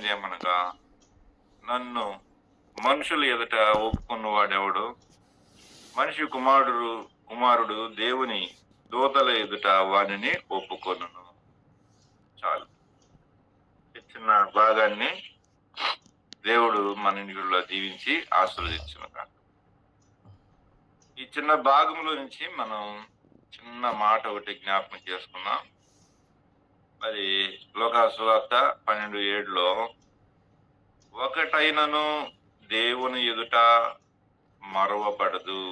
చెప్పినది ఏమనగా, నన్ను మనుషుల ఎదుట ఒప్పుకున్నవాడెవడు? మనిషి కుమారుడు దేవుని దూతల ఎదుట వానిని ఒప్పుకొనును. చాలు. ఈ చిన్న భాగాన్ని దేవుడు మన ఇంటిలో దీవించి ఆశీర్వదించునుగాక. ఈ చిన్న భాగంలో నుంచి మనం చిన్న మాట ఒకటి జ్ఞాపకం చేసుకుందాం. మరి లోకాసు సువార్త 12:7లో ఒకటైనను దేవుని ఎదుట మరవబడదు.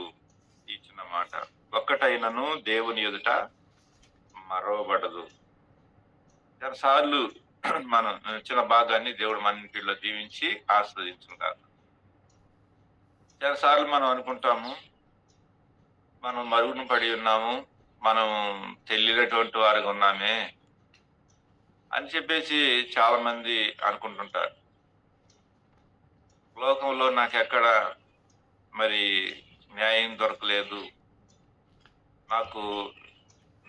ఈ చిన్న మాట, ఒక్కటైనను దేవుని ఎదుట మరవబడదు. చాలాసార్లు మనం చిన్న భాగాన్ని దేవుడు మన ఇంటిలో దీవించి ఆస్వాదించును కాదు. చాలాసార్లు మనం అనుకుంటాము, మనం మరుగున పడి ఉన్నాము, మనం తెలియనటువంటి వారిగా ఉన్నామే అని చెప్పేసి చాలా మంది అనుకుంటుంటారు. లోకంలో నాకెక్కడ మరి న్యాయం దొరకలేదు,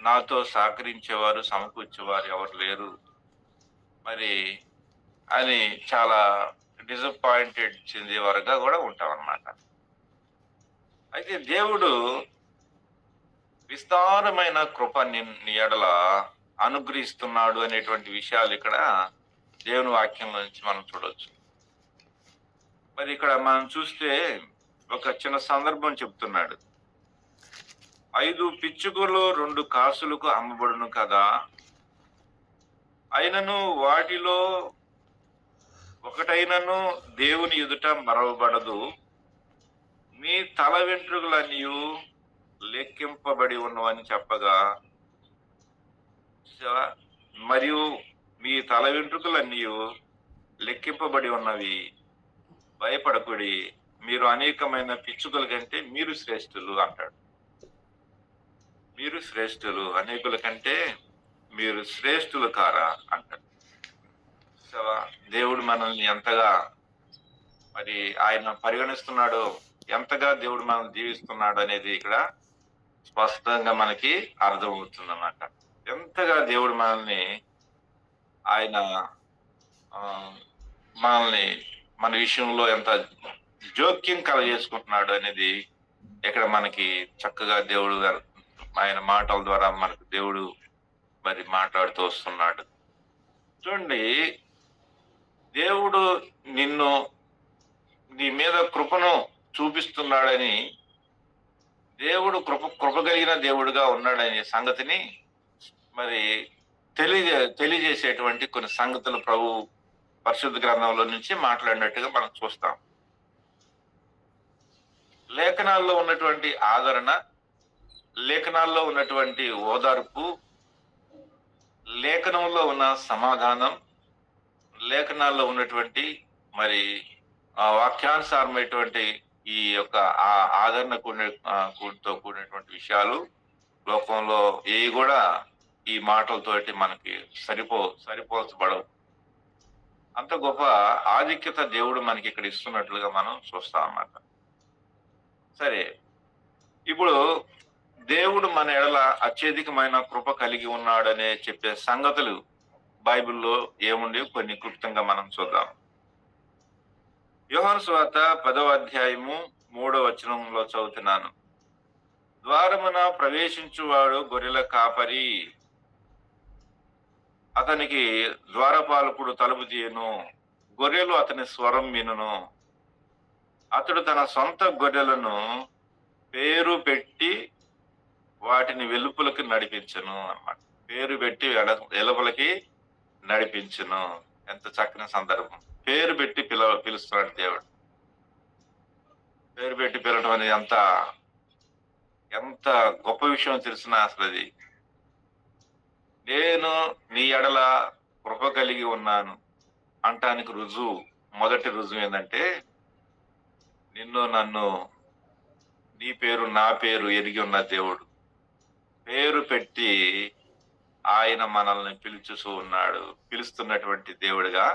నాతో సహకరించేవారు సమకూర్చేవారు ఎవరు లేరు మరి అని చాలా డిసప్పాయింటెడ్ చెందేవారుగా కూడా ఉంటాం అన్నమాట. అయితే దేవుడు విస్తారమైన కృప నీ ఎడల అనుగ్రహిస్తున్నాడు అనేటువంటి విషయాలు ఇక్కడ దేవుని వాక్యంలో నుంచి మనం చూడవచ్చు. మరి ఇక్కడ మనం చూస్తే ఒక చిన్న సందర్భం చెప్తున్నాడు. 5 పిచ్చుకలు 2 కాసులకు అమ్మబడును కదా, అయినను వాటిలో ఒకటైనను దేవుని ఎదుట మరవబడదు. మీ తల వెంట్రుకలన్నీ లెక్కింపబడి ఉన్నవని చెప్పగా, మరియు మీ తల వెంట్రుకలన్నీ లెక్కింపబడి ఉన్నవి, భయపడకుడి, మీరు అనేకమైన పిచ్చుకల కంటే మీరు శ్రేష్ఠులు అంటాడు. మీరు శ్రేష్ఠులు, అనేకుల కంటే మీరు శ్రేష్ఠులు కారా అంటాడు. దేవుడు మనల్ని ఎంతగా మరి ఆయన పరిగణిస్తున్నాడో, ఎంతగా దేవుడు మనల్ని జీవిస్తున్నాడు అనేది ఇక్కడ స్పష్టంగా మనకి అర్థమవుతుంది అన్నమాట. ఎంతగా దేవుడు ఆయన మనల్ని మన విషయంలో ఎంత జోక్యం కలగజేసుకుంటున్నాడు అనేది ఇక్కడ మనకి చక్కగా దేవుడు ఆయన మాటల ద్వారా మనకు దేవుడు మరి మాట్లాడుతూ వస్తున్నాడు. చూడండి, దేవుడు నీ మీద కృపను చూపిస్తున్నాడని, దేవుడు కృప కలిగిన దేవుడుగా ఉన్నాడనే సంగతిని మరి తెలియజేసేటువంటి కొన్ని సంగతులు ప్రభు పరిశుద్ధ గ్రంథంలో నుంచి మాట్లాడినట్టుగా మనం చూస్తాం. లేఖనాల్లో ఉన్నటువంటి ఆదరణ, లేఖనాల్లో ఉన్నటువంటి ఓదార్పు, లేఖనంలో ఉన్న సమాధానం, లేఖనాల్లో ఉన్నటువంటి మరి వాక్యానుసారమైనటువంటి ఈ యొక్క ఆదరణ కూడినటువంటి విషయాలు లోకంలో ఏవి కూడా ఈ మాటలతోటి మనకి సరిపోల్చబడవు. అంత గొప్ప ఆధిక్యత దేవుడు మనకి ఇక్కడ ఇస్తున్నట్లుగా మనం చూస్తాం అన్నమాట. సరే, ఇప్పుడు దేవుడు మన ఎడల అత్యధికమైన కృప కలిగి ఉన్నాడనే చెప్పే సంగతులు బైబిల్లో ఏముండి కొన్ని క్లుప్తంగా మనం చూద్దాం. యోహాను సువార్త 10వ అధ్యాయము 3వ వచనంలో చదువుతున్నాను. ద్వారమున ప్రవేశించువాడు గొర్రెల కాపరి, అతనికి ద్వారపాలకుడు తలుపు తీయను, గొర్రెలు అతని స్వరం వినును. అతడు తన సొంత గొర్రెలను పేరు పెట్టి వాటిని వెలుపలకి నడిపించను అన్నమాట. పేరు పెట్టి వెలుపలకి నడిపించును. ఎంత చక్కని సందర్భం. పేరు పెట్టి పిలుస్తున్నాడు దేవుడు. పేరు పెట్టి పిలవడం అనేది ఎంత గొప్ప విషయం తెలిసిన అసలు అది. నేను నీ ఎడల కృప కలిగి ఉన్నాను అంటానికి మొదటి రుజువు ఏంటంటే, నన్ను నీ పేరు నా పేరు ఎరిగి ఉన్న దేవుడు. పేరు పెట్టి ఆయన మనల్ని పిలుస్తున్నటువంటి దేవుడిగా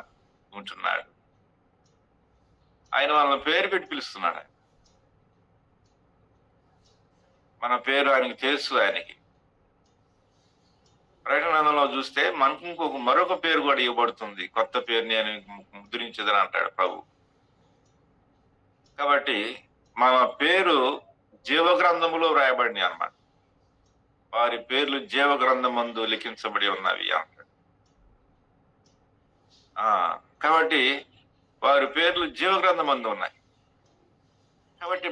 ఉంటున్నాడు. ఆయన మనల్ని పేరు పెట్టి పిలుస్తున్నాడు. మన పేరు ఆయనకి తెలుసు. ఆయనకి ప్రకటన గ్రంథంలో చూస్తే మనకు మరొక పేరు కూడా ఇవ్వబడుతుంది. కొత్త పేరు నేను ముద్రించదని అంటాడు ప్రభు. కాబట్టి మన పేరు జీవ గ్రంథములో వ్రాయబడినాయి అన్నమాట. వారి పేర్లు జీవ గ్రంథమందు లిఖించబడి ఉన్నవి అంటాడు. కాబట్టి వారి పేర్లు జీవ గ్రంథమందు ఉన్నాయి. కాబట్టి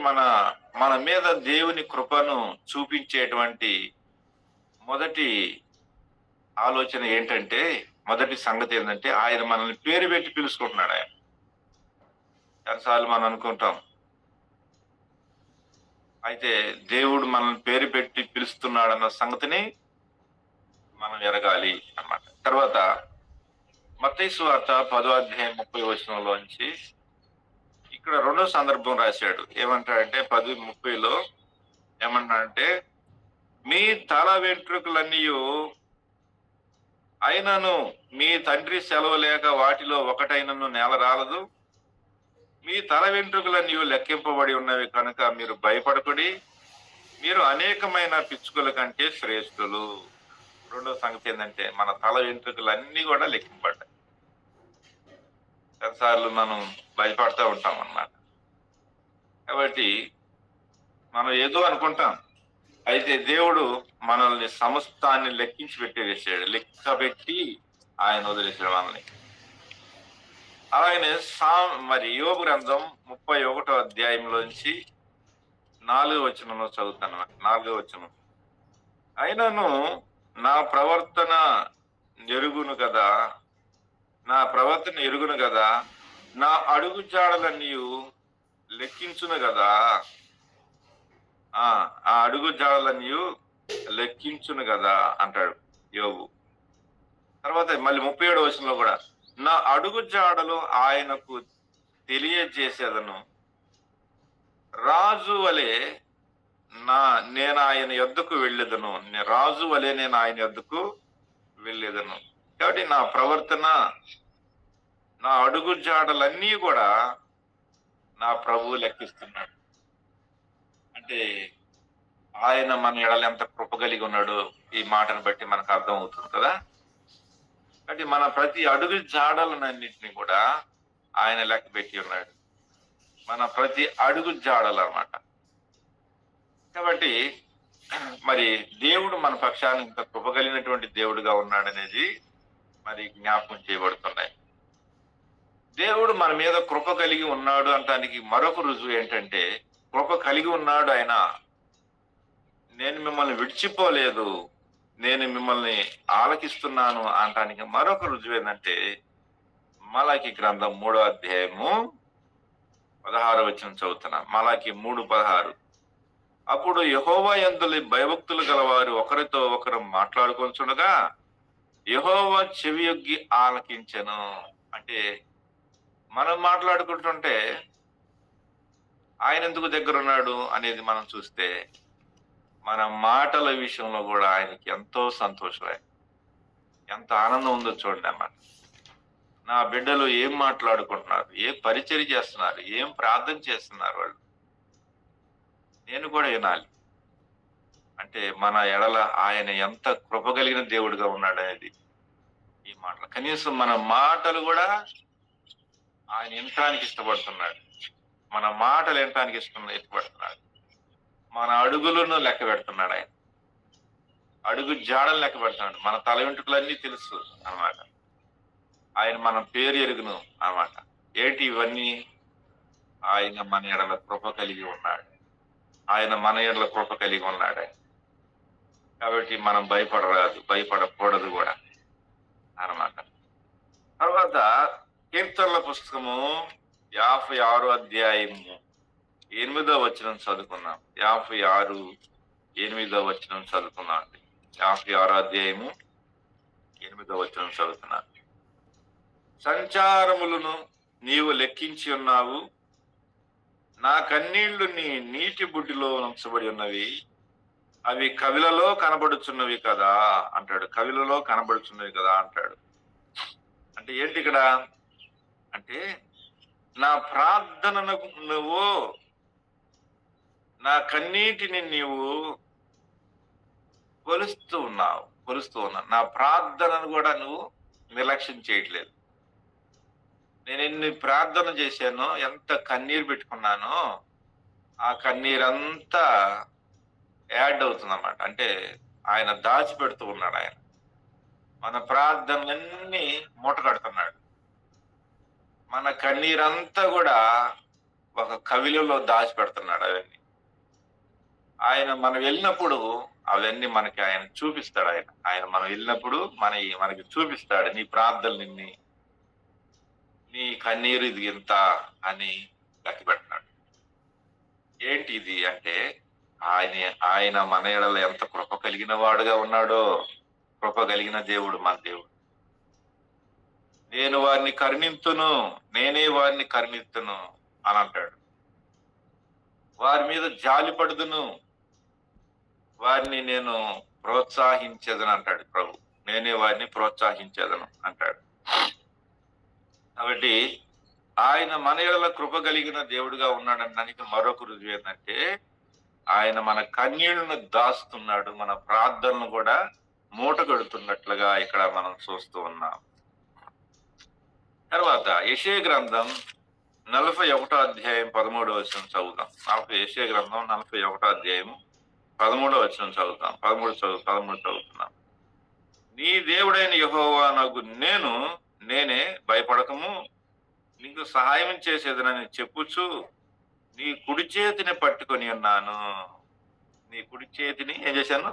మన మీద దేవుని కృపను చూపించేటువంటి మొదటి ఆలోచన ఏంటంటే, మొదటి సంగతి ఏంటంటే, ఆయన మనల్ని పేరు పెట్టి పిలుచుకుంటున్నాడు. ఆయన చాలాసార్లు మనం అనుకుంటాం, అయితే దేవుడు మనల్ని పేరు పెట్టి పిలుస్తున్నాడన్న సంగతిని మనం ఎరగాలి అన్నమాట. తర్వాత మత్తయి సువార్త 10వ అధ్యాయం 30వ వచనంలోంచి ఇక్కడ రెండో సందర్భం రాశాడు. ఏమంటాడంటే 10:30లో ఏమన్నాడంటే, మీ తల వెంట్రుకలన్నీ అయినను మీ తండ్రి సెలవు లేక వాటిలో ఒకటైనను నేల రాలదు. మీ తల వెంట్రుకలన్నీ లెక్కింపబడి ఉన్నవి కనుక మీరు భయపడకుడి, మీరు అనేకమైన పిచ్చుకల కంటే శ్రేష్ఠులు. రెండో సంగతి ఏంటంటే, మన తల వెంట్రుకలన్నీ కూడా లెక్కింపబడ్డాయి. కొన్నిసార్లు మనం భయపడుతూ ఉంటాం అన్నమాట. కాబట్టి మనం ఏదో అనుకుంటాం, అయితే దేవుడు మనల్ని సమస్తాన్ని లెక్కించి పెట్టేసాడు. లెక్క పెట్టి ఆయన వదిలేసాడు మనల్ని. అలాగనే మరి యోబు గ్రంథం 31వ అధ్యాయంలోంచి 4వ వచనంలో చదువుతాను. 4వ వచనం, అయినను నా ప్రవర్తన ఎరుగును కదా, నా అడుగు జాడలన్నీ లెక్కించును కదా, ఆ అడుగు జాడలన్నీ లెక్కించును కదా అంటాడు యోబు. తర్వాత మళ్ళీ 37వ వచనంలో కూడా, నా అడుగు జాడలు ఆయనకు తెలియజేసేదను, రాజు వలె నేను ఆయన యొద్దకు వెళ్ళేదను, రాజు వలె నేను ఆయన యొద్దకు వెళ్ళేదను. కాబట్టి నా ప్రవర్తన, నా అడుగు జాడలన్నీ కూడా నా ప్రభువు లెక్కిస్తున్నాడు. అంటే ఆయన మన ఎడల ఎంత కృప కలిగి ఉన్నాడు ఈ మాటను బట్టి మనకు అర్థం అవుతుంది కదా. కాబట్టి మన ప్రతి అడుగు జాడలన్నింటినీ కూడా ఆయన లెక్క పెట్టి ఉన్నాడు. మన ప్రతి అడుగు జాడలు అన్నమాట. కాబట్టి మరి దేవుడు మన పక్షాన్ని ఇంత కృప కలిగినటువంటి దేవుడుగా ఉన్నాడనేది మరి జ్ఞాపకం చేయబడుతున్నాయి. దేవుడు మన మీద కృప కలిగి ఉన్నాడు అనటానికి మరొక రుజువు ఏంటంటే, కృప కలిగి ఉన్నాడు ఆయన, నేను మిమ్మల్ని విడిచిపోలేదు, నేను మిమ్మల్ని ఆలకిస్తున్నాను అనటానికి మరొక రుజువు ఏంటంటే, మలాకి గ్రంథం 3వ అధ్యాయము 16వ వచనం చదువుతున్నా. మలాకి 3:16, అప్పుడు యెహోవా యందు భయభక్తులు గలవారు ఒకరితో ఒకరు మాట్లాడుకొనుచుండగా యెహోవా చెవియొగ్గి ఆలకించెను. అంటే మనం మాట్లాడుకుంటుంటే ఆయన ఎందుకు దగ్గర ఉన్నాడు అనేది మనం చూస్తే, మన మాటల విషయంలో కూడా ఆయనకి ఎంతో సంతోషమే, ఎంత ఆనందం ఉందో చూడండి అన్నమాట. నా బిడ్డలు ఏం మాట్లాడుకుంటున్నారు, ఏం పరిచర్య చేస్తున్నారు, ఏం ప్రార్థన చేస్తున్నారు వాళ్ళు, నేను కూడా వినాలి. అంటే మన ఎడల ఆయన ఎంత కృప కలిగిన దేవుడిగా ఉన్నాడు అనేది ఈ మాటలు. కనీసం మన మాటలు కూడా ఆయన వినటానికి ఇష్టపడుతున్నాడు, మన మాటలు వినటానికి ఇష్టపడుతున్నాడు. మన అడుగులను లెక్క పెడుతున్నాడు ఆయన, అడుగు జాడలు లెక్క పెడుతున్నాడు. మన తల వెంట్రుకలన్నీ తెలుసు అన్నమాట. ఆయన మన పేరు ఎరుగును అన్నమాట. ఏంటి ఇవన్నీ? ఆయన మన ఎడల కృప కలిగి ఉన్నాడు, ఆయన మన ఎడల కృప కలిగి ఉన్నాడు. కాబట్టి మనం భయపడకూడదు కూడా అన్నమాట. తర్వాత కీర్తనల పుస్తకము 56వ అధ్యాయము 8వ వచనం చదువుకున్నాం. 56:8 వచనం చదువుకున్నాం అండి. 56వ అధ్యాయము 8వ వచనం చదువుతున్నాను. సంచారములను నీవు లెక్కించి ఉన్నావు, నా కన్నీళ్లు నీ నీటి బుడ్డిలో ఉంచబడి ఉన్నవి, అవి కవిలలో కనబడుచున్నవి కదా అంటాడు. కవిలలో కనబడుచున్నవి కదా అంటాడు. అంటే ఏంటి ఇక్కడ అంటే, నా ప్రార్థనను నువ్వు, నా కన్నీటిని నీవు కొలుస్తూ ఉన్నావు. కొలుస్తూ ఉన్నాను. నా ప్రార్థనను కూడా నువ్వు నిర్లక్ష్యం చేయట్లేదు. నేనెన్ని ప్రార్థన చేశానో, ఎంత కన్నీరు పెట్టుకున్నానో, ఆ కన్నీరంతా యాడ్ అవుతుందన్నమాట. అంటే ఆయన దాచిపెడుతూ ఉన్నాడాయన. మన ప్రార్థనలన్నీ మూటగడుతున్నాడు. మన కన్నీరంతా గూడా ఒక కవిలలో దాచిపెడుతున్నాడు అవన్నీ. ఆయన మనం వెళ్ళినప్పుడు అవన్నీ మనకి ఆయన చూపిస్తాడాయన. ఆయన మనం వెళ్ళినప్పుడు మనకి చూపిస్తాడు. నీ ప్రార్థనలిన్ని, నీ కన్నీరు ఇది ఇంత అని లెక్కపెడతాడు. ఏంటి ఇది అంటే, ఆయన ఆయన మన యెడల ఎంత కృప కలిగిన వాడుగా ఉన్నాడో. కృప కలిగిన దేవుడు మన దేవుడు. నేను వారిని కరుణింతును, నేనే వారిని కరుణింతును అని అంటాడు. వారి మీద జాలిపడుదును, వారిని నేను ప్రోత్సహించేదను అంటాడు ప్రభు. నేనే వారిని ప్రోత్సహించేదను అంటాడు. కాబట్టి ఆయన మన యెడల కృప కలిగిన దేవుడుగా ఉన్నాడనడానికి మరొక రుజువు ఏంటంటే, ఆయన మన కన్నీళ్లను దాస్తున్నాడు. మన ప్రార్థనలు కూడా మూట కడుతున్నట్లుగా ఇక్కడ మనం చూస్తూ ఉన్నాం. తర్వాత యెషయా గ్రంథం 41వ అధ్యాయం 13వ వచనం చదువుతాం. యెషయా గ్రంథం 41వ అధ్యాయం 13వ వచనం చదువుతాం. 13 చదువుతున్నాం. నీ దేవుడైన యెహోవానగు నేనే భయపడకము, నీకు సహాయం చేసేదనని చెప్పుచు నీ కుడి చేతిని పట్టుకొని ఉన్నాను. నీ కుడి చేతిని ఏం చేశాను?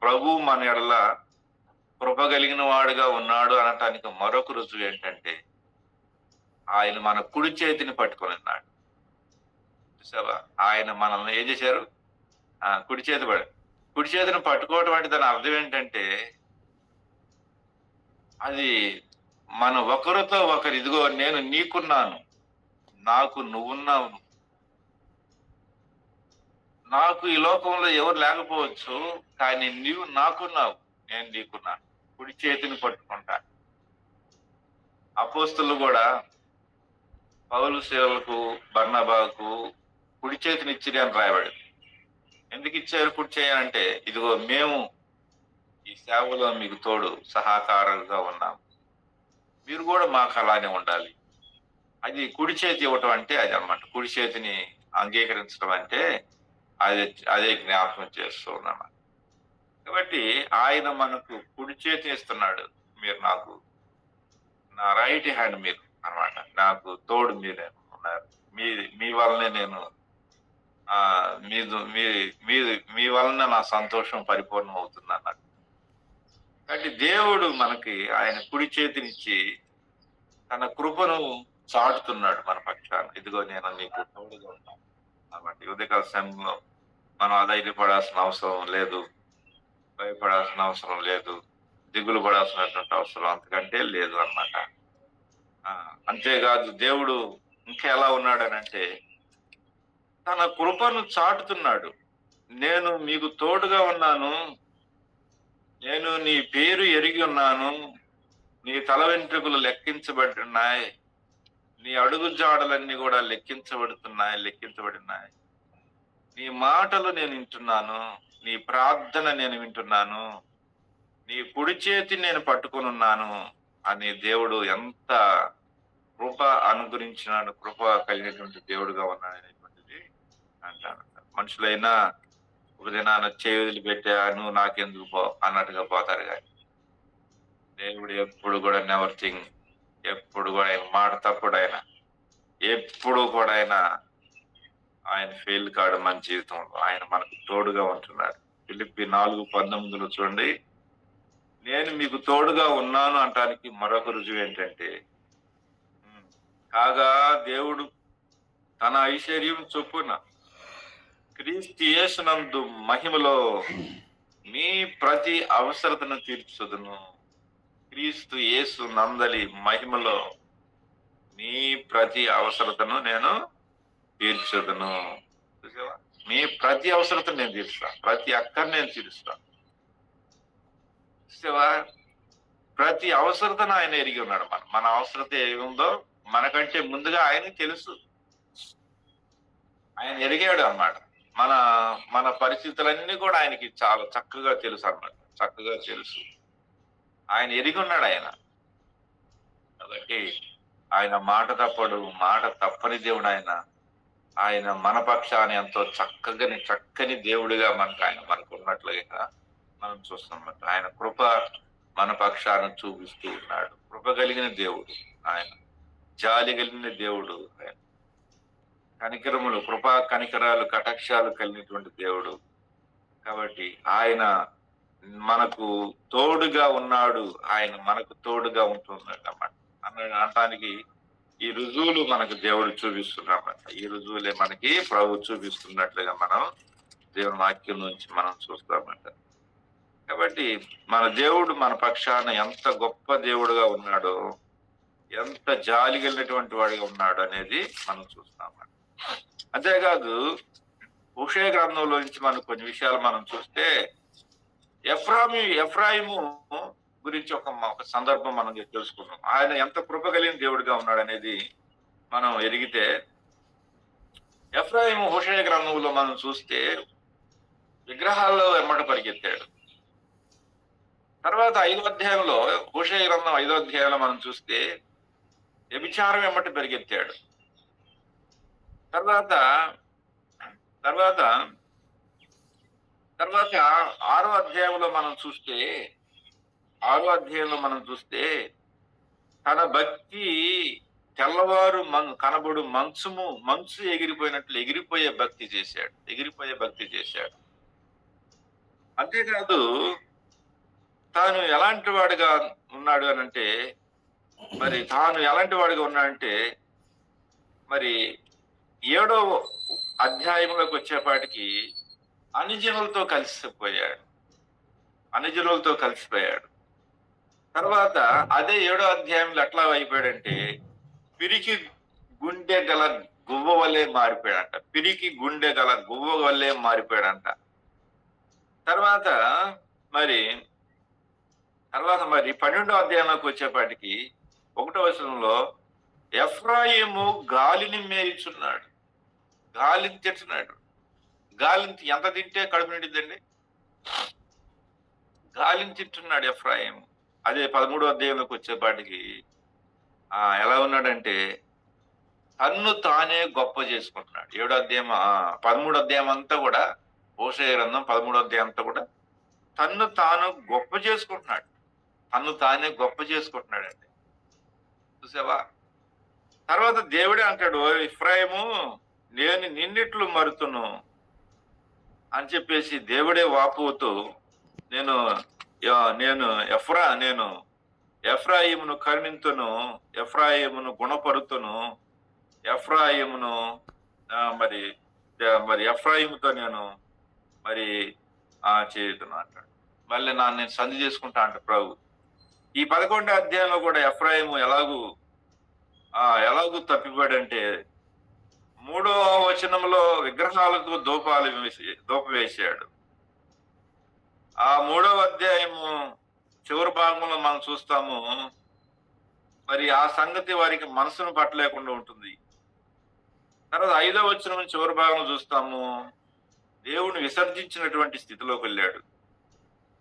ప్రభు మన యెడల కృప కలిగిన వాడుగా ఉన్నాడు అనటానికి మరొక రుజువు ఏంటంటే, ఆయన మన కుడి చేతిని పట్టుకొని ఉన్నాడు. చూసావా? ఆయన మనల్ని ఏం చేశారు? కుడి చేతిని పట్టుకోవటం అంటే దాని అర్థం ఏంటంటే, అది మన ఒకరితో ఒకరు, ఇదిగో నేను నీకున్నాను, నాకు నువ్వున్నావు. నాకు ఈ లోకంలో ఎవరు లేకపోవచ్చు, కానీ నీవు నాకున్నావు, నేను నీకున్నాను. కుడి చేతిని పట్టుకుంటా. అపోస్తలులు కూడా పౌలు సేవలకు, బర్నబాకు కుడి చేతిని ఇచ్చిరి అని రాయబడింది. ఎందుకు ఇచ్చారు కుడి చేయాలంటే, ఇదిగో మేము ఈ సేవలో మీకు తోడు సహకారులుగా ఉన్నాం, మీరు కూడా మాకు అలానే ఉండాలి. అది కుడి చేతి ఇవ్వటం అంటే అది అన్నమాట. కుడి చేతిని అంగీకరించడం అంటే అదే జ్ఞాపకం చేస్తూ ఉన్నాను. కాబట్టి ఆయన మనకు కుడి చేతి ఇస్తున్నాడు. మీరు నాకు నా రైట్ హ్యాండ్ మీరు అన్నమాట. నాకు తోడు మీరే ఉన్నారు. మీ వల్లనే నేను మీ వలన నా సంతోషం పరిపూర్ణం అవుతుంది అన్నట్టు. కాబట్టి దేవుడు మనకి ఆయన కుడి చేతినిచ్చి తన కృపను చాటుతున్నాడు మన పక్షాన. ఇదిగో నేను నీకు తోడుగా ఉన్నాను అన్నమాట. ఉదయకాల సమయంలో మనం అధైర్యపడాల్సిన అవసరం లేదు, భయపడాల్సిన అవసరం లేదు, దిగులు పడాల్సినటువంటి అవసరం అంతకంటే లేదు అన్నమాట. అంతేకాదు, దేవుడు ఇంకా ఎలా ఉన్నాడనంటే, తన కృపను చాటుతున్నాడు. నేను మీకు తోడుగా ఉన్నాను, నేను నీ పేరు ఎరిగి ఉన్నాను, నీ తల వెంట్రుకలు లెక్కించబడుతున్నాయి, నీ అడుగు జాడలన్నీ కూడా లెక్కించబడినాయి. నీ మాటలు నేను వింటున్నాను, నీ ప్రార్థన నేను వింటున్నాను, నీ కుడి చేతి నేను పట్టుకొని ఉన్నాను అని దేవుడు ఎంత కృప అనుగ్రహించినాడు, కృప కలిగినటువంటి దేవుడుగా ఉన్నాడు అనేటువంటిది అంటాను. మనుషులైనా ఒక దినాన చేతులు పెట్టా, నువ్వు నాకెందుకు పో అన్నట్టుగా పోతారు. కానీ దేవుడు ఎప్పుడు కూడా నెవర్ థింగ్, ఎప్పుడు కూడా ఆయన మాట తప్పుడు, ఆయన ఎప్పుడు కూడా ఆయన ఫెయిల్ కాడు. మన జీవితంలో ఆయన మనకు తోడుగా ఉంటున్నాడు. ఫిలిప్పీ 4:19 చూడండి, నేను మీకు తోడుగా ఉన్నాను అంటానికి మరొక రుజువు ఏంటంటే, కాగా దేవుడు తన ఐశ్వర్యం చొప్పున క్రీస్తు యేసునందు మహిమలో మీ ప్రతి అవసరతను తీర్చుదును. క్రీస్తు యేసు నందలి మహిమలో మీ ప్రతి అవసరతను నేను తీర్చుదును. చూసావా? మీ ప్రతి అవసరతను నేను తీరుస్తాను, ప్రతి అక్కర్ని నేను తీరుస్తాను. చూసావా? ప్రతి అవసరతను ఆయన ఎరిగి ఉన్నాడు. మన అవసరత ఏముందో మనకంటే ముందుగా ఆయనకి తెలుసు. ఆయన ఎరిగాడు అన్నమాట. మన పరిస్థితులన్నీ కూడా ఆయనకి చాలా చక్కగా తెలుసు అన్నమాట. చక్కగా తెలుసు. ఆయన ఎరిగి ఉన్నాడు ఆయన. కాబట్టి ఆయన మాట తప్పడు, మాట తప్పని దేవుడు ఆయన. ఆయన మన పక్షాన ఎంతో చక్కని దేవుడిగా మనకు ఉన్నట్లుగా మనం చూస్తున్నాం. ఆయన కృప మన పక్షాన చూపిస్తూ ఉన్నాడు. కృప కలిగిన దేవుడు ఆయన, జాలి కలిగిన దేవుడు ఆయన, కనికరములు, కృపా కనికరాలు, కటాక్షాలు కలిగినటువంటి దేవుడు. కాబట్టి ఆయన మనకు తోడుగా ఉన్నాడు, ఆయన మనకు తోడుగా ఉంటున్నాడు అన్నమాట. అనటానికి ఈ రుజువులు మనకు దేవుడు చూపిస్తున్నామట. ఈ రుజువులే మనకి ప్రభు చూపిస్తున్నట్లుగా మనం దేవుని వాక్యం నుంచి మనం చూస్తామట. కాబట్టి మన దేవుడు మన పక్షాన ఎంత గొప్ప దేవుడుగా ఉన్నాడో, ఎంత జాలి కలిగినటువంటి వాడిగా ఉన్నాడు అనేది మనం చూస్తామట. అంతేకాదు హోషేయ గ్రంథంలో నుంచి మనం కొన్ని విషయాలు మనం చూస్తే ఎఫ్రాయిము గురించి ఒక సందర్భం మనం తెలుసుకున్నాం. ఆయన ఎంత కృప కలిగిన దేవుడిగా ఉన్నాడు అనేది మనం ఎరిగితే, ఎఫ్రాయిము హోషేయ గ్రంథంలో మనం చూస్తే విగ్రహాల్లో వెంబట పరిగెత్తాడు. తర్వాత 5వ అధ్యాయంలో, హోషేయ గ్రంథం 5వ అధ్యాయంలో మనం చూస్తే వ్యభిచారం వెంబట పరిగెత్తాడు. తర్వాత 6వ అధ్యాయంలో మనం చూస్తే తన భక్తి తెల్లవారు కనబడు మంచు ఎగిరిపోయినట్లు ఎగిరిపోయే భక్తి చేశాడు. అంతేకాదు తాను ఎలాంటి వాడిగా ఉన్నాడు అనంటే, మరి 7వ అధ్యాయంలోకి వచ్చేపాటికి అన్యజనులతో కలిసిపోయాడు. తర్వాత అదే 7వ అధ్యాయంలో ఎట్లా అయిపోయాడంటే, పిరికి గుండె గల గువ్వ వల్లే మారిపోయాడంట. తర్వాత మరి 12వ అధ్యాయంలోకి వచ్చేపాటికి 1వ వచనంలో ఎఫ్రాయిము గాలిని మేయిచున్నాడు, గాలిని తింటున్నాడు. గాలిని ఎంత తింటే కడుపు నిండిద్దండి? గాలిని తింటున్నాడు ఎఫ్రాయిము. అదే 13వ అధ్యాయంలోకి వచ్చేపాటికి ఎలా ఉన్నాడంటే తన్ను తానే గొప్ప చేసుకుంటున్నాడు. 13వ అధ్యాయం అంతా కూడా, హోషేయ గ్రంథం 13వ అధ్యాయం అంతా కూడా తన్ను తాను గొప్ప చేసుకుంటున్నాడు. అండి, చూసావా? తర్వాత దేవుడే అంటాడు, ఎఫ్రాయిము నేను నిన్నిట్లు మరుతును అని చెప్పేసి దేవుడే వాపోతూ, నేను ఎఫ్రాయిమును కరుణింతును, ఎఫ్రాయిమును గుణపరుతును, ఎఫ్రాయిమును మరి ఎఫ్రాయిముతో నేను మరి చేయుతున్నా అంటాడు. మళ్ళీ నేను సంధి చేసుకుంటా అంట ప్రభు. ఈ 11వ అధ్యాయంలో కూడా ఎఫ్రాయిము ఎలాగూ తప్పిపోయాడంటే, 3వ వచనంలో విగ్రహాలకు ధూప వేశాడు. ఆ 3వ అధ్యాయము చివరి భాగంలో మనం చూస్తాము, మరి ఆ సంగతి వారికి మనసును పట్టలేకుండా ఉంటుంది. తర్వాత 5వ వచనం చివరి భాగంలో చూస్తాము, దేవుని విసర్జించినటువంటి స్థితిలోకి వెళ్ళాడు.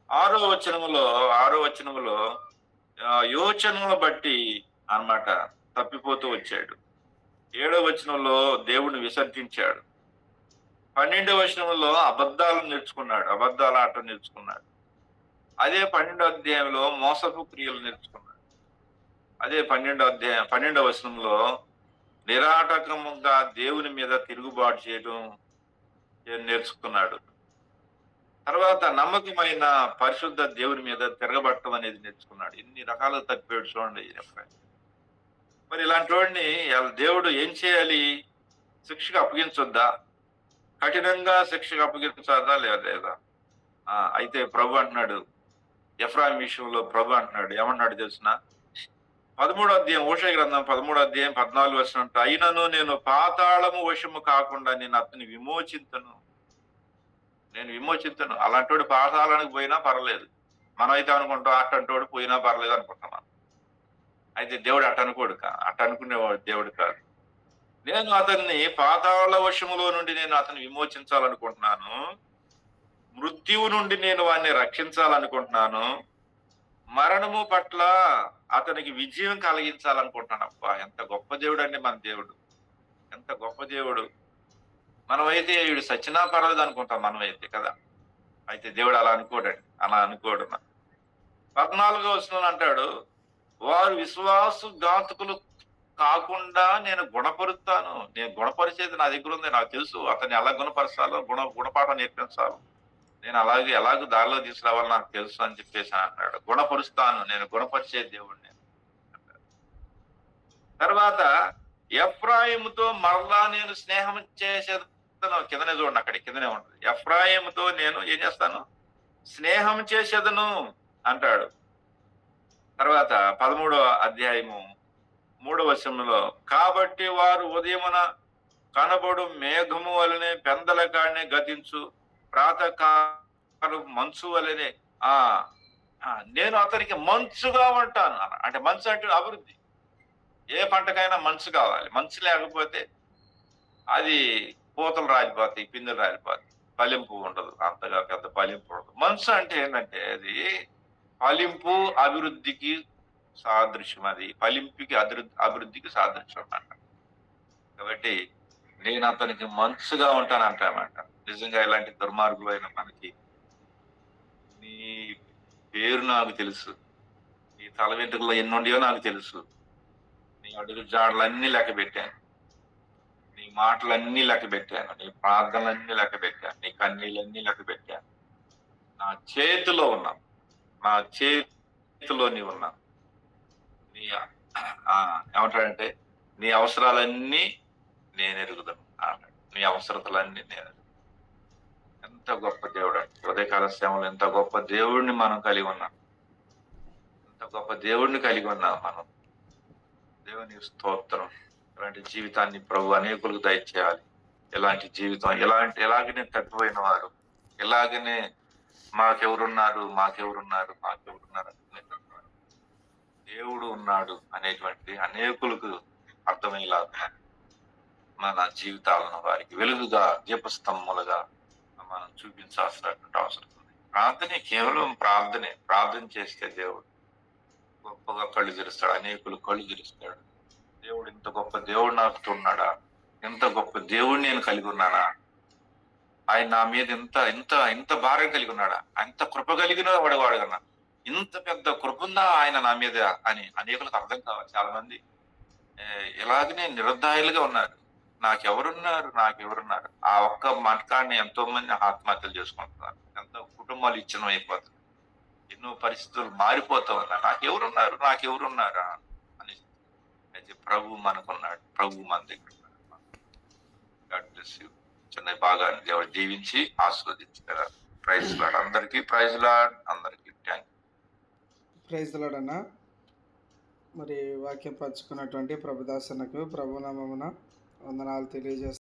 6వ వచనంలో యోచనను బట్టి అన్నమాట తప్పిపోతూ వచ్చాడు. 7వ వచనంలో దేవుని విసర్జించాడు. 12వ వచనంలో అబద్ధాల ఆట నేర్చుకున్నాడు. అదే 12వ అధ్యాయంలో మోసపు క్రియలు నేర్చుకున్నాడు. అదే 12వ వచనంలో నిరాటకముగా దేవుని మీద తిరుగుబాటు చేయడం నేర్చుకున్నాడు. తర్వాత నమ్మకమైన పరిశుద్ధ దేవుని మీద తిరగబట్టడం అనేది నేర్చుకున్నాడు. ఇన్ని రకాలుగా తప్పిపోయాడు చూడండి. మరి ఇలాంటి వాడిని దేవుడు ఏం చేయాలి? శిక్షకు అప్పగించొద్దా? కఠినంగా శిక్షకు అప్పగించాదా లేదా? అయితే ప్రభు అంటున్నాడు, ఎఫ్రాయిం విషయంలో ప్రభు అంటున్నాడు, ఏమన్నాడు తెలిసిన? 13వ అధ్యాయం, హోషేయ గ్రంథం 13వ అధ్యాయం 14వ వచనం, అయినను నేను పాతాళము వశము కాకుండా నేను అతన్ని విమోచింతును. అలాంటి వాడు పాతాళానికి పోయినా పర్లేదు. మనం అయితే అనుకుంటాం అట్టంటోడు పోయినా పర్లేదు అనుకుంటున్నాం. అయితే దేవుడు అట్ట అనుకునేవాడు దేవుడు కాదు. నేను అతన్ని పాతాళ వశములో నుండి నేను అతన్ని విమోచించాలనుకుంటున్నాను. మృత్యువు నుండి నేను వాడిని రక్షించాలనుకుంటున్నాను. మరణము పట్ల అతనికి విజయం కలిగించాలనుకుంటున్నాను. అబ్బా! ఎంత గొప్ప దేవుడండి మన దేవుడు. ఎంత గొప్ప దేవుడు. మనమైతే ఈడు సచ్చినా పర్వాలేదు అనుకుంటాం మనమైతే కదా! అయితే దేవుడు అలా అనుకోడండి. అలా అనుకోడు. 14వ వచనంలో అంటాడు, వారు విశ్వాసఘాతకులు కాకుండా నేను గుణపరుస్తాను. నేను గుణపరిచేది నా దగ్గరుంది. నాకు తెలుసు అతన్ని ఎలా గుణపరచాలో, గుణపాఠం నేర్పించాలో. నేను ఎలాగో దారిలో తీసుకురావాలో నాకు తెలుసు అని చెప్పేసి అంటాడు. గుణపరుస్తాను. నేను గుణపరిచే దేవుడిని. తర్వాత ఎఫ్రాయిముతో మరలా నేను స్నేహం చేసేదను. కిందనే చూడండి, అక్కడి కిందనే ఉంటుంది. ఎఫ్రాయిముతో నేను ఏం చేస్తాను? స్నేహం చేసేదను అంటాడు. తర్వాత 13వ అధ్యాయము 3వ వచనంలో, కాబట్టి వారు ఉదయమున కనబడు మేఘము వలనే పెందల కాడిని గతించు ప్రాతకాల మంచు వలనే నేను అతనికి మంచుగా ఉంటాను. అంటే మంచు అంటే అభివృద్ధి. ఏ పంటకైనా మంచు కావాలి. మంచు లేకపోతే అది పూతలు రాలిపోతాయి, పిందెలు రాలిపోతాయి, ఫలింపు ఉండదు. అంతగా పెద్ద ఫలింపు ఉండదు. మంచు అంటే ఏంటంటే అది ఫలింపు అభివృద్ధికి సాదృశ్యం. అది ఫలింపుకి అభివృద్ధికి సాదృశ్యం అన్నమాట. కాబట్టి నేను అతనికి మంచుగా ఉంటానంటామాట. నిజంగా ఇలాంటి దుర్మార్గులైన మనకి నీ పేరు నాకు తెలుసు, నీ తల వెంట్రుకల్లో ఎన్ని ఉండయో నాకు తెలుసు, నీ అడుగు జాడలన్నీ లెక్క పెట్టాను, నీ మాటలన్నీ లెక్క పెట్టాను, నీ ప్రార్థనలన్నీ లెక్క పెట్టాను, నీ కన్నీళ్ళన్నీ లెక్క పెట్టాను. నా చేతిలో ఉన్నావు, నా చేతిలో నీవు ఉన్నావు. నీ ఏమంటాడంటే నీ అవసరాలన్నీ నేను ఎరుగుదను అన్నాడు. నీ అవసరతలన్నీ నేను. ఎంత గొప్ప దేవుడు అండి. ఉదయకాల శ్రమలు ఎంత గొప్ప దేవుడిని మనం కలిగి ఉన్నాం. ఎంత గొప్ప దేవుడిని కలిగి ఉన్నాం మనం. దేవుని స్తోత్రం. ఇలాంటి జీవితాన్ని ప్రభు అనేకులకు దయచేయాలి. ఎలాంటి జీవితం, ఎలాగనే తప్పిపోయిన వారు, ఎలాగనే మాకెవరున్నారు దేవుడు ఉన్నాడు అనేటువంటి అనేకులకు అర్థమయ్యేలాగా మన జీవితాలను వారికి వెలుగుగా, దీపస్తంభములుగా మనం చూపించాల్సినటువంటి అవసరం ఉంది. ప్రార్థనే, కేవలం ప్రార్థన చేస్తే దేవుడు గొప్పగా కళ్ళు తెరుస్తాడు. అనేకులు కళ్ళు తెరుస్తాడు. దేవుడు ఇంత గొప్ప దేవుడు నాకు ఉన్నాడా? ఎంత గొప్ప దేవుడిని నేను కలిగి ఉన్నానా? ఆయన నా మీద ఇంత భారం కలిగి ఉన్నాడా? అంత కృప కలిగిన వాడు కన్నా ఇంత పెద్ద కృప ఉందా ఆయన నా మీద అని అనేకులకు అర్థం కావాలి. చాలా మంది ఇలాగనే నిరుద్దాయులుగా ఉన్నారు. నాకెవరున్నారు ఆ ఒక్క మటకాన్ని ఎంతో మంది ఆత్మహత్యలు చేసుకుంటున్నారు. ఎంతో కుటుంబాలు ఇచ్చిన అయిపోతుంది. ఎన్నో పరిస్థితులు మారిపోతూ ఉన్నారు. నాకెవరున్నారా అని. అయితే ప్రభు మనకున్నాడు. ప్రభు మన దగ్గర ఉన్నాడు. God bless you. చిన్న భాగాన్ని దేవుడు దీవించి ఆస్వాదించారు. ప్రైజ్ లార్డ్ అందరికీ. ప్రైజ్ లార్డ్ అందరికీ. Thank you. ప్రైజ్ లార్డ్ అన్న. మరి వాక్యం పంచుకున్నటువంటి ప్రభుదాసనకు ప్రభునామమున వందనాలు తెలియజేస్తాను.